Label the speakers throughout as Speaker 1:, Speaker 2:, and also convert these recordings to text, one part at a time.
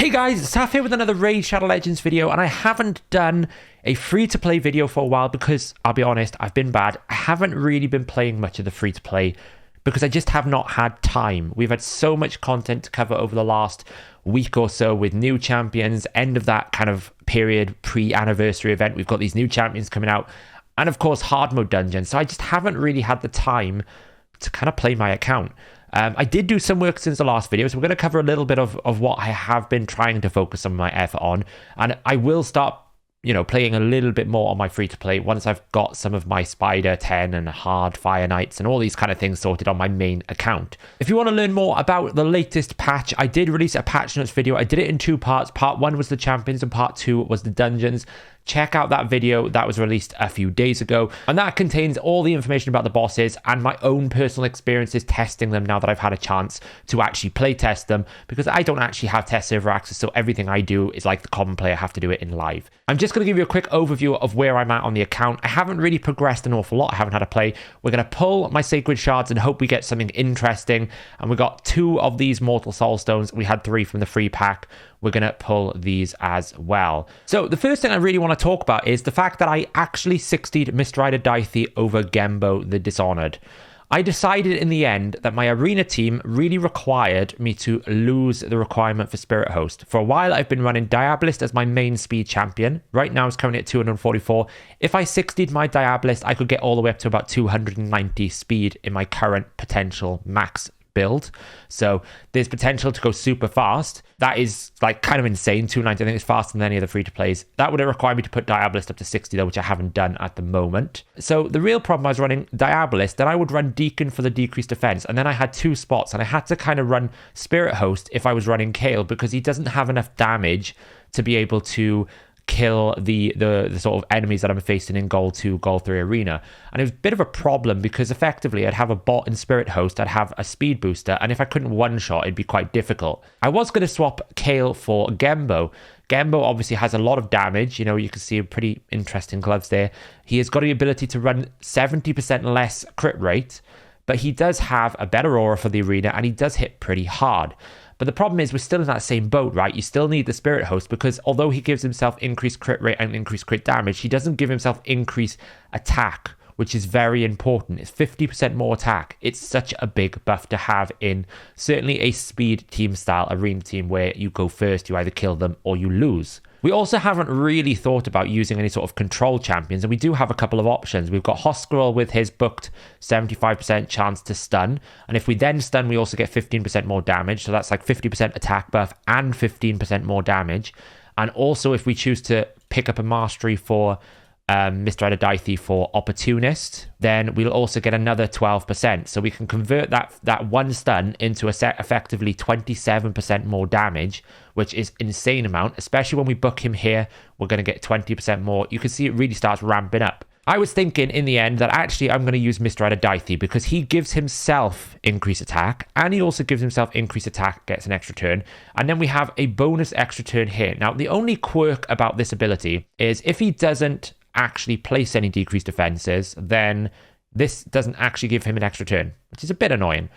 Speaker 1: Hey guys, Saf here with another Raid Shadow Legends video, and I haven't done a free-to-play video for a while because, I'll be honest, I've been bad. I haven't really been playing much of the free-to-play because I just have not had time. We've had so much content to cover over the last week or so with new champions, end of that kind of period, pre-anniversary event. We've got these new champions coming out, and of course, hard mode dungeons. So I just haven't really had the time to kind of play my account. I did do some work since the last video, so we're going to cover a little bit of what I have been trying to focus some of my effort on, and I will start, playing a little bit more on my free-to-play once I've got some of my Spider 10 and Hard Fire Knights and all these kind of things sorted on my main account. If you want to learn more about the latest patch, I did release a patch notes video. I did it in two parts. Part 1 was the champions and part 2 was the dungeons. Check out that video that was released a few days ago, and that contains all the information about the bosses and my own personal experiences testing them now that I've had a chance to actually play test them, because I don't actually have test server access, so everything I do is like the common player, have to do it in live. I'm just going to give you a quick overview of where I'm at on the account. I haven't really progressed an awful lot. I haven't had a play. We're going to pull my sacred shards and hope we get something interesting, and we got 2 of these mortal soul stones. We had 3 from the free pack. We're going to pull these as well. So the first thing I really want to talk about is the fact that I actually 60'd Mr. Dicey over Gembo the Dishonored. I decided in the end that my arena team really required me to lose the requirement for Spirit Host. For a while, I've been running Diabolist as my main speed champion. Right now, it's currently at 244. If I 60'd my Diabolist, I could get all the way up to about 290 speed in my current potential max build. So there's potential to go super fast. That is like kind of insane. 290, I think, is faster than any of the free-to-plays. That would require me to put Diabolist up to 60 though, which I haven't done at the moment. So the real problem, I was running Diabolist, then I would run Deacon for the decreased defense, and then I had 2 spots, and I had to kind of run Spirit Host if I was running Kale, because he doesn't have enough damage to be able to kill the sort of enemies that I'm facing in Gold 2, Gold 3 arena. And it was a bit of a problem because effectively I'd have a bot in Spirit Host, I'd have a speed booster, and if I couldn't one-shot, it'd be quite difficult. I was going to swap Kale for Gembo. Gembo obviously has a lot of damage. You can see pretty interesting gloves there. He has got the ability to run 70% less crit rate, but he does have a better aura for the arena, and he does hit pretty hard. But the problem is we're still in that same boat, right? You still need the Spirit Host, because although he gives himself increased crit rate and increased crit damage, he doesn't give himself increased attack, which is very important. It's 50% more attack. It's such a big buff to have in certainly a speed team style arena team where you go first, you either kill them or you lose. We also haven't really thought about using any sort of control champions, and we do have a couple of options. We've got Hoscarol with his booked 75% chance to stun, and if we then stun, we also get 15% more damage, so that's like 50% attack buff and 15% more damage. And also, if we choose to pick up a mastery for Mr. Dicey for Opportunist, then we'll also get another 12%. So we can convert that one stun into effectively 27% more damage, which is insane amount, especially when we book him here. We're going to get 20% more. You can see it really starts ramping up. I was thinking in the end that actually I'm going to use Mr. Dicey because he gives himself increased attack, and he also gives himself increased attack, gets an extra turn, and then we have a bonus extra turn here. Now, the only quirk about this ability is if he doesn't actually place any decreased defenses, then this doesn't actually give him an extra turn, which is a bit annoying.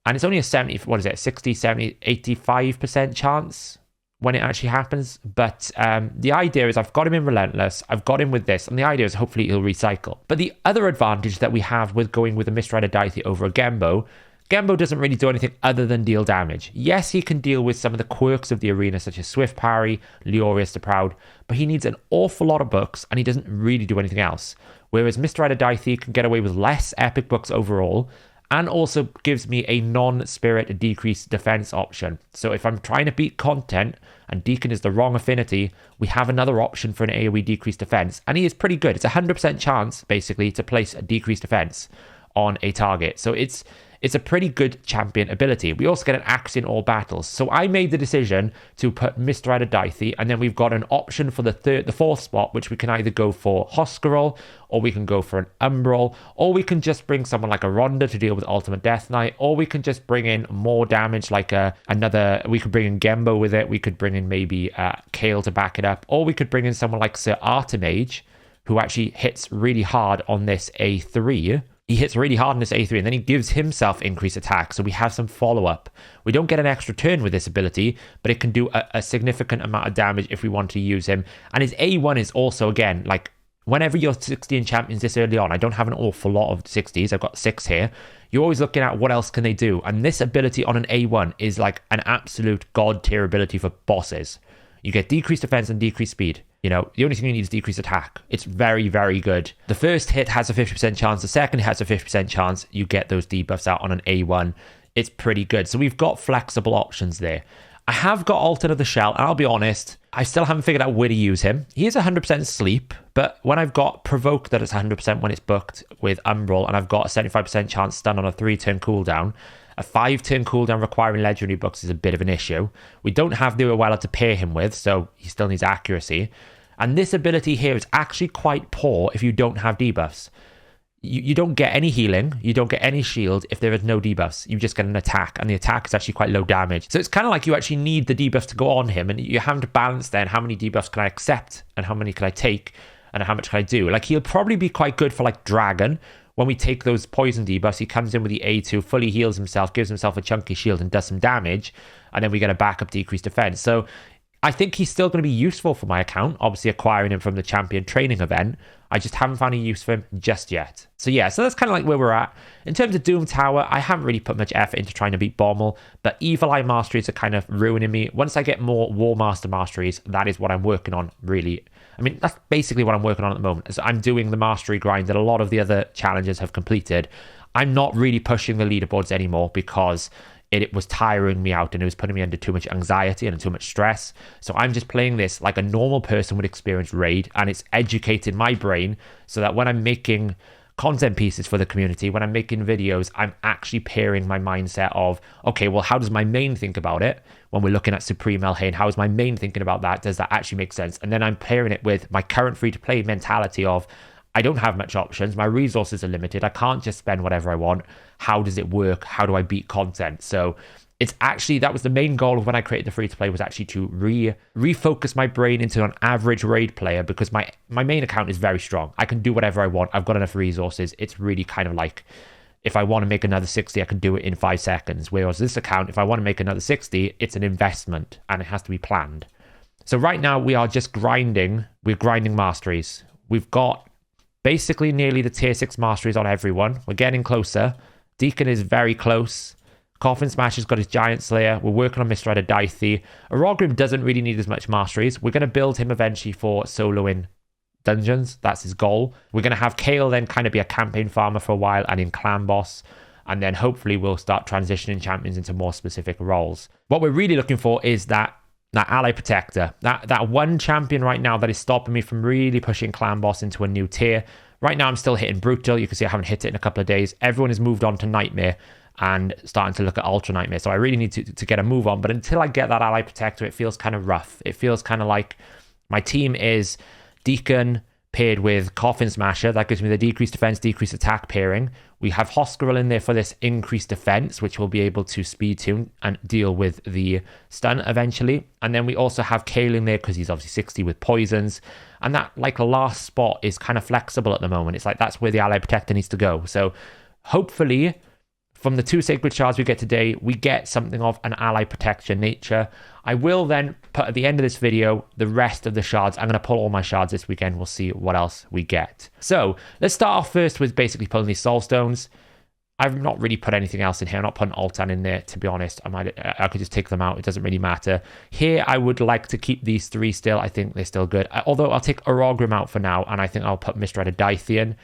Speaker 1: And it's only a 60, 70, 85% chance when it actually happens. But the idea is I've got him in Relentless, I've got him with this, and the idea is hopefully he'll recycle. But the other advantage that we have with going with a Mr. Dicey over a Gembo doesn't really do anything other than deal damage. Yes, he can deal with some of the quirks of the arena, such as Swift Parry, Leorius the Proud, but he needs an awful lot of books, and he doesn't really do anything else. Whereas Mr. Dicey can get away with less epic books overall, and also gives me a non-spirit decreased defense option. So if I'm trying to beat content, and Deacon is the wrong affinity, we have another option for an AoE decreased defense, and he is pretty good. It's a 100% chance, basically, to place a decreased defense on a target. So it's a pretty good champion ability. We also get an axe in all battles. So I made the decision to put Mr. Dicey, and then we've got an option for the 4th spot, which we can either go for Hoscarol, or we can go for an Umbral, or we can just bring someone like a Rhonda to deal with Ultimate Death Knight, or we can just bring in more damage like we could bring in Gembo with it, we could bring in maybe Kale to back it up, or we could bring in someone like Sir Artemage, who actually hits really hard on this A3, he hits really hard in this A3 and then he gives himself increased attack. So we have some follow-up. We don't get an extra turn with this ability, but it can do a significant amount of damage if we want to use him. And his A1 is also, again, like whenever you're 60 in champions this early on, I don't have an awful lot of 60s. I've got 6 here. You're always looking at what else can they do. And this ability on an A1 is like an absolute god tier ability for bosses. You get decreased defense and decreased speed. You know, the only thing you need is decreased attack. It's very, very good. The first hit has a 50% chance. The second hit has a 50% chance. You get those debuffs out on an A1. It's pretty good. So we've got flexible options there. I have got Altern of the Shell, and I'll be honest, I still haven't figured out where to use him. He is 100% sleep, but when I've got Provoke that it's 100% when it's booked with Umbral, and I've got a 75% chance stun on a 3-turn cooldown, a 5-turn cooldown requiring legendary books is a bit of an issue. We don't have the Uella to pair him with, so he still needs accuracy. And this ability here is actually quite poor if you don't have debuffs. You don't get any healing, you don't get any shield if there is no debuffs. You just get an attack, and the attack is actually quite low damage. So it's kind of like you actually need the debuffs to go on him, and you have to balance then how many debuffs can I accept, and how many can I take, and how much can I do. Like, he'll probably be quite good for like Dragon. When we take those poison debuffs, he comes in with the A2, fully heals himself, gives himself a chunky shield, and does some damage, and then we get a backup decreased defense. So I think he's still going to be useful for my account, obviously acquiring him from the champion training event. I just haven't found a use for him just yet. So yeah, so that's kind of like where we're at. In terms of Doom Tower, I haven't really put much effort into trying to beat Bommel, but Evil Eye Masteries are kind of ruining me. Once I get more War Master Masteries, that is what I'm working on, really. I mean, that's basically what I'm working on at the moment. Is I'm doing the mastery grind that a lot of the other challenges have completed. I'm not really pushing the leaderboards anymore because it was tiring me out and it was putting me under too much anxiety and too much stress. So I'm just playing this like a normal person would experience Raid, and it's educated my brain so that when I'm making content pieces for the community, when I'm making videos, I'm actually pairing my mindset of, okay, well, how does my main think about it? When we're looking at Supreme Hellhades, how is my main thinking about that? Does that actually make sense? And then I'm pairing it with my current free-to-play mentality of, I don't have much options. My resources are limited. I can't just spend whatever I want. How does it work? How do I beat content? So it's actually, that was the main goal of when I created the free-to-play, was actually to refocus my brain into an average Raid player, because my main account is very strong. I can do whatever I want. I've got enough resources. It's really kind of like, if I want to make another 60, I can do it in 5 seconds. Whereas this account, if I want to make another 60, it's an investment and it has to be planned. So right now we are just grinding. We're grinding masteries. We've got basically nearly the tier 6 masteries on everyone. We're getting closer. Deacon is very close. Coffin Smash has got his Giant Slayer. We're working on Mr. Adaithi. Arogrim doesn't really need as much masteries. We're going to build him eventually for soloing dungeons. That's his goal. We're going to have Kale then kind of be a campaign farmer for a while and in clan boss. And then hopefully we'll start transitioning champions into more specific roles. What we're really looking for is that ally protector. That one champion right now that is stopping me from really pushing clan boss into a new tier. Right now I'm still hitting brutal. You can see I haven't hit it in a couple of days. Everyone has moved on to nightmare and starting to look at ultra nightmare. So I really need to get a move on. But until I get that ally protector, it feels kind of rough. It feels kind of like my team is Deacon paired with Coffin Smasher. That gives me the decreased defense, decreased attack pairing. We have Hoscaril in there for this increased defense, which will be able to speed tune and deal with the stun eventually. And then we also have Kale in there because he's obviously 60 with poisons. And that like last spot is kind of flexible at the moment. It's like that's where the ally protector needs to go. So hopefully from the 2 sacred shards we get today, we get something of an ally protection nature. I will then put at the end of this video the rest of the shards. I'm going to pull all my shards this weekend. We'll see what else we get. So let's start off first with basically pulling these soul stones. I've not really put anything else in here. I'm not putting Altan in there, to be honest. I could just take them out. It doesn't really matter. Here, I would like to keep these 3 still. I think they're still good. Although I'll take Arogrim out for now, and I think I'll put Mr. Adaithi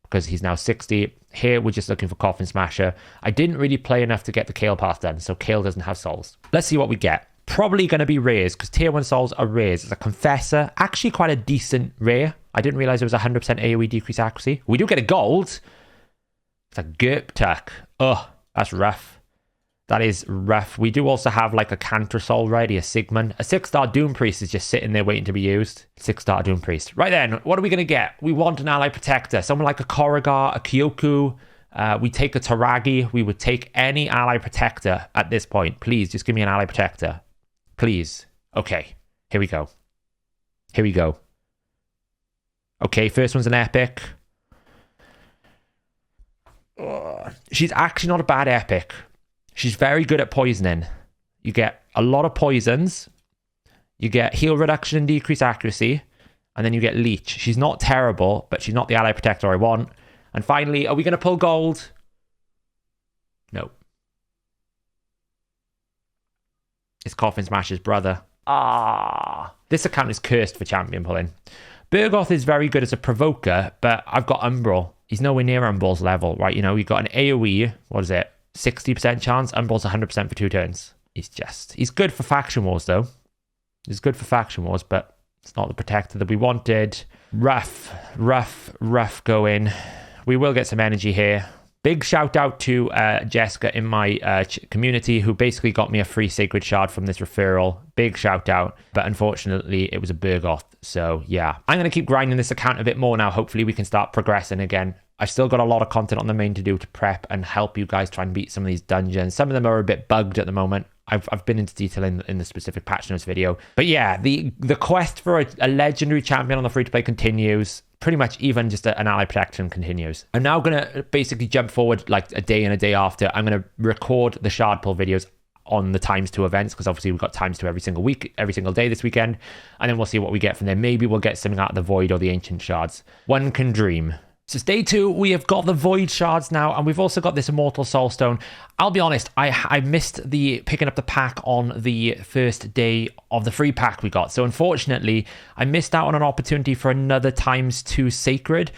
Speaker 1: because he's now 60. Here, we're just looking for Coffin Smasher. I didn't really play enough to get the Kale path done, so Kale doesn't have souls. Let's see what we get. Probably going to be rares, because tier 1 souls are rares. It's a Confessor, actually quite a decent rare. I didn't realize it was 100% AoE decrease accuracy. We do get a gold. It's a Gerp Tuck. Ugh, that's rough. That is rough. We do also have like a Cantor Soul ready, a Sigmund. A 6-star Doom Priest is just sitting there waiting to be used. 6-star Doom Priest. Right then, what are we going to get? We want an ally protector. Someone like a Korrigar, a Kyoku. We take a Taragi. We would take any ally protector at this point. Please, just give me an ally protector. Please. Okay, here we go. Here we go. Okay, first one's an epic. She's actually not a bad epic. She's very good at poisoning. You get a lot of poisons. You get heal reduction and decreased accuracy. And then you get leech. She's not terrible, but she's not the ally protector I want. And finally, are we going to pull gold? No. It's Coffin Smasher's brother. This account is cursed for champion pulling. Burgoth is very good as a provoker, but I've got Umbral. He's nowhere near Umbral's level, right? You know, you've got an AoE, what is it? 60% chance. Umbral's 100% for 2 turns. He's good for faction wars, though. He's good for faction wars, but it's not the protector that we wanted. Rough going. We will get some energy here. Big shout out to Jessica in my community who basically got me a free Sacred Shard from this referral. Big shout out. But unfortunately, it was a Burgoth. So yeah, I'm going to keep grinding this account a bit more now. Hopefully we can start progressing again. I've still got a lot of content on the main to do to prep and help you guys try and beat some of these dungeons. Some of them are a bit bugged at the moment. I've been into detail in the specific patch notes video. But yeah, the quest for a legendary champion on the free-to-play continues. Pretty much even just an ally protection continues. I'm now going to basically jump forward like a day and a day after. I'm going to record the shard pull videos on the times 2 events because obviously we've got times 2 every single week, every single day this weekend. And then we'll see what we get from there. Maybe we'll get something out of the Void or the Ancient Shards. One can dream. So it's day 2, we have got the Void Shards now, and we've also got this Immortal Soulstone. I'll be honest, I missed the picking up the pack on the first day of the free pack we got. So unfortunately, I missed out on an opportunity for another ×2 Sacred,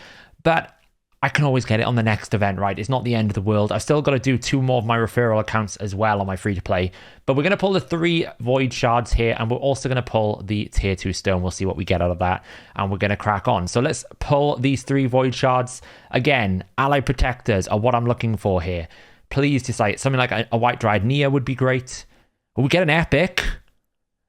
Speaker 1: but I can always get it on the next event, right? It's not the end of the world. I've still got to do 2 more of my referral accounts as well on my free-to-play. But we're going to pull the 3 Void Shards here, and we're also going to pull the Tier 2 Stone. We'll see what we get out of that, and we're going to crack on. So let's pull these 3 Void Shards. Again, Ally Protectors are what I'm looking for here. Please decide. Something like a White Dryad Nia would be great. We get an Epic.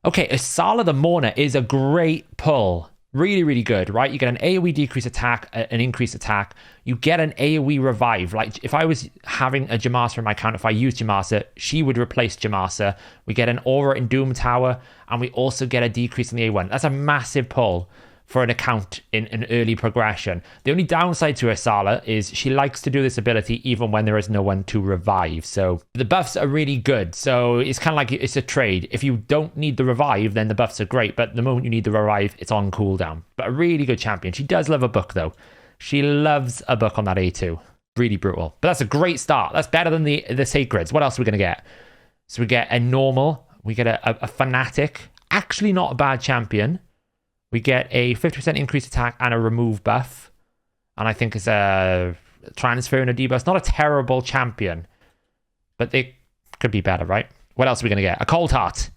Speaker 1: Okay, Asala the Mourner is a great pull. Really, really good, right? You get an AoE decrease attack, an increased attack. You get an AoE revive. Like, if I was having a Jamasa in my account, if I used Jamasa, she would replace Jamasa. We get an Aura in Doom Tower, and we also get a decrease in the A1. That's a massive pull for an account in an early progression. The only downside to Asala is she likes to do this ability even when there is no one to revive. So the buffs are really good. So it's kind of like it's a trade. If you don't need the revive, then the buffs are great. But the moment you need the revive, it's on cooldown. But a really good champion. She does love a book, though. She loves a book on that A2. Really brutal. But that's a great start. That's better than the Sacreds. What else are we going to get? So we get a normal. We get a fanatic. Actually not a bad champion. We get a 50% increased attack and a remove buff. And I think it's a transfer and a debuff. Not a terrible champion. But they could be better, right? What else are we going to get? A Cold Heart.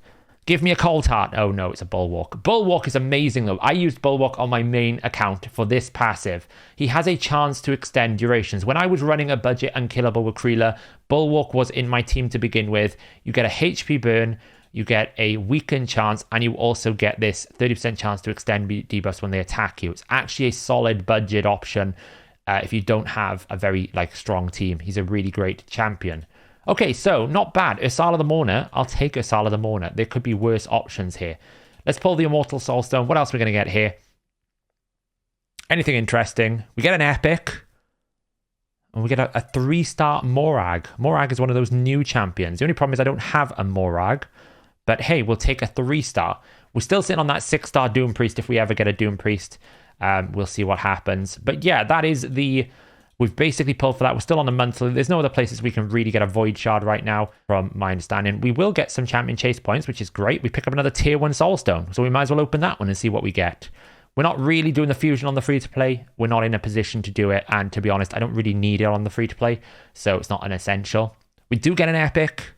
Speaker 1: Give me a Cold Heart. Oh, no, it's a Bulwark. Bulwark is amazing, though. I used Bulwark on my main account for this passive. He has a chance to extend durations. When I was running a budget unkillable with Kreela, Bulwark was in my team to begin with. You get a HP burn. You get a weakened chance, and you also get this 30% chance to extend debuffs when they attack you. It's actually a solid budget option if you don't have a very strong team. He's a really great champion. Okay, so not bad. Asala the Mourner. I'll take Asala the Mourner. There could be worse options here. Let's pull the Immortal Soulstone. What else are we going to get here? Anything interesting? We get an Epic. And we get a 3-star Morag. Morag is one of those new champions. The only problem is I don't have a Morag. But hey, we'll take a 3-star. We're still sitting on that 6-star Doom Priest if we ever get a Doom Priest. We'll see what happens. But yeah, that is we've basically pulled for that. We're still on the monthly. There's no other places we can really get a Void Shard right now, from my understanding. We will get some Champion Chase points, which is great. We pick up another Tier 1 Soulstone. So we might as well open that one and see what we get. We're not really doing the fusion on the free-to-play. We're not in a position to do it. And to be honest, I don't really need it on the free-to-play. So it's not an essential. We do get an Epic.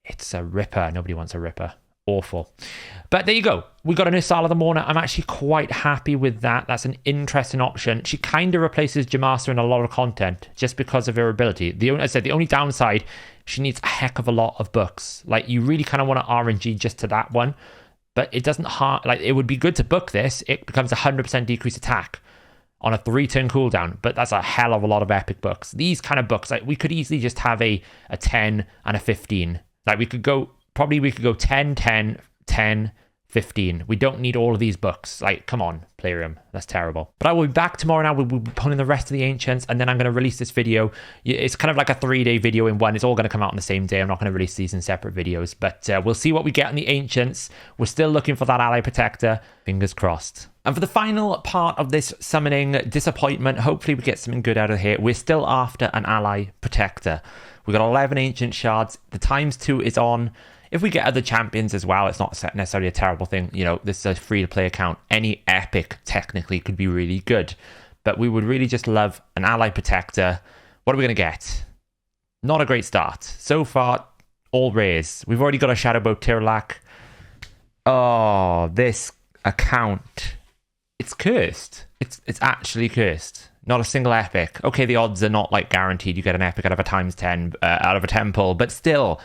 Speaker 1: It's a Ripper. Nobody wants a Ripper. Awful. But there you go. We got an Asala the Mourner. I'm actually quite happy with that. That's an interesting option. She kind of replaces Jamasa in a lot of content just because of her ability. As I said, the only downside, she needs a heck of a lot of books. Like, you really kind of want to RNG just to that one. But it doesn't it would be good to book this. It becomes 100% decreased attack on a 3-turn cooldown, but that's a hell of a lot of epic books. These kind of books, we could easily just have a 10 and a 15. We could go 10, 10, 10, 15. We don't need all of these books. Like, come on, Playroom. That's terrible. But I will be back tomorrow now. We'll be pulling the rest of the Ancients, and then I'm going to release this video. It's kind of like a 3-day video in one. It's all going to come out on the same day. I'm not going to release these in separate videos, but we'll see what we get on the Ancients. We're still looking for that Ally Protector. Fingers crossed. And for the final part of this summoning disappointment, hopefully we get something good out of here. We're still after an Ally Protector. We've got 11 Ancient Shards. The ×2 is on. If we get other champions as well, it's not necessarily a terrible thing. You know, this is a free-to-play account. Any epic, technically, could be really good. But we would really just love an Ally Protector. What are we going to get? Not a great start. So far, all rares. We've already got a Shadowbow Tirlac. Oh, this account. It's cursed. It's actually cursed. Not a single epic. Okay, the odds are not, like, guaranteed. You get an epic out of a ×10, out of a temple. But still...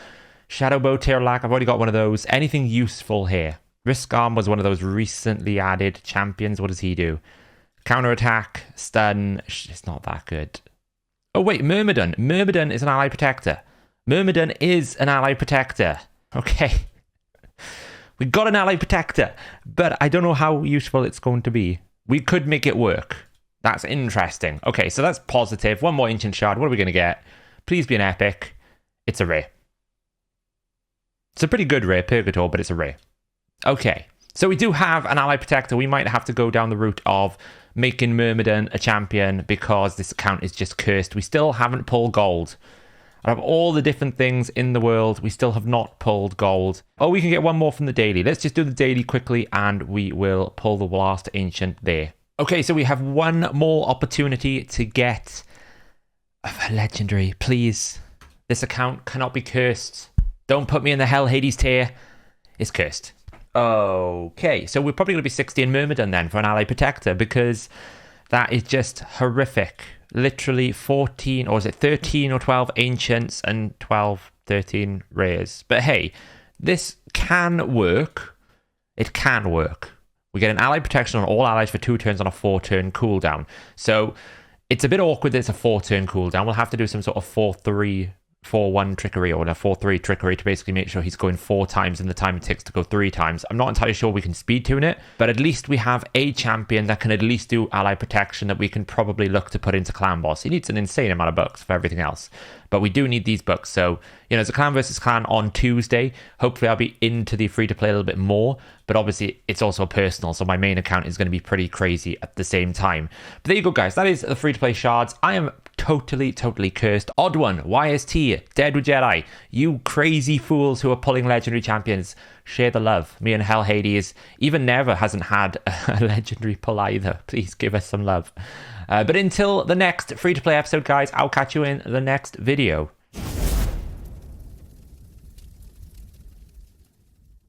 Speaker 1: Shadowbow Tirlac, I've already got one of those. Anything useful here? Risk Arm was one of those recently added champions. What does he do? Counterattack, stun. It's not that good. Oh, wait, Myrmidon. Myrmidon is an Ally Protector. Myrmidon is an Ally Protector. Okay. We got an Ally Protector, but I don't know how useful it's going to be. We could make it work. That's interesting. Okay, so that's positive. One more Ancient Shard. What are we going to get? Please be an epic. It's a rare. It's a pretty good rare, Purgator, but it's a rare. Okay, so we do have an Ally Protector. We might have to go down the route of making Myrmidon a champion because this account is just cursed. We still haven't pulled gold. Out of all the different things in the world, we still have not pulled gold. Oh, we can get one more from the daily. Let's just do the daily quickly and we will pull the last Ancient there. Okay, so we have one more opportunity to get a legendary. Please, this account cannot be cursed. Don't put me in the Hellhades tier. It's cursed. Okay, so we're probably going to be 60 in Myrmidon then for an Ally Protector because that is just horrific. Literally 14, or is it 13 or 12 Ancients and 12, 13 rares. But hey, this can work. It can work. We get an Ally Protection on all allies for 2 turns on a 4-turn cooldown. So it's a bit awkward that it's a 4-turn cooldown. We'll have to do some sort of 4-3... 4-1 trickery or a 4-3 trickery to basically make sure he's going 4 times in the time it takes to go 3 times. I'm not entirely sure we can speed tune it, but at least we have a champion that can at least do ally protection that we can probably look to put into clan boss. He needs an insane amount of books for everything else, but we do need these books. So, you know, it's a clan versus clan on Tuesday. Hopefully I'll be into the free to play a little bit more, but obviously it's also personal, so my main account is going to be pretty crazy at the same time. But there you go, guys. That is the free to play shards. I am totally cursed. Odd one, YST, Dead with Jedi. You crazy fools who are pulling legendary champions. Share the love. Me and Hellhades. Even Never hasn't had a legendary pull either. Please give us some love. But until the next free to play episode, guys, I'll catch you in the next video.